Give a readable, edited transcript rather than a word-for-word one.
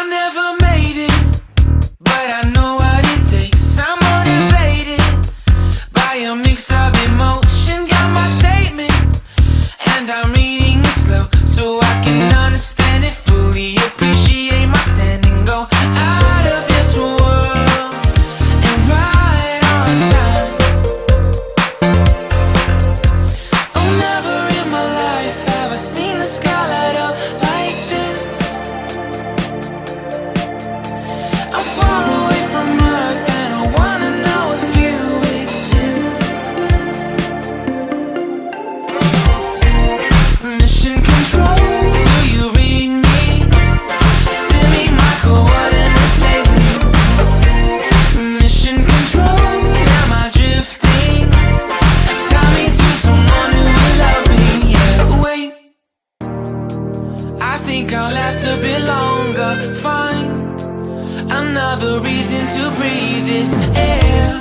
I never made it, but I know what it takes. I'm motivated by a mix of emotion. Got my statement, and I'm reading it slow so I can understand it fully. Appreciate my standing, go out of this world and right on time. Oh, never in my life have I seen the sky light up like this. I'm far away from Earth and I wanna know if you exist. Mission control, do you read me? Send me my coordinates lately. Mission control, am I drifting? Tie me to someone who will love me. Yeah, wait, I think I'll last a bit longer. Find another reason to breathe this air.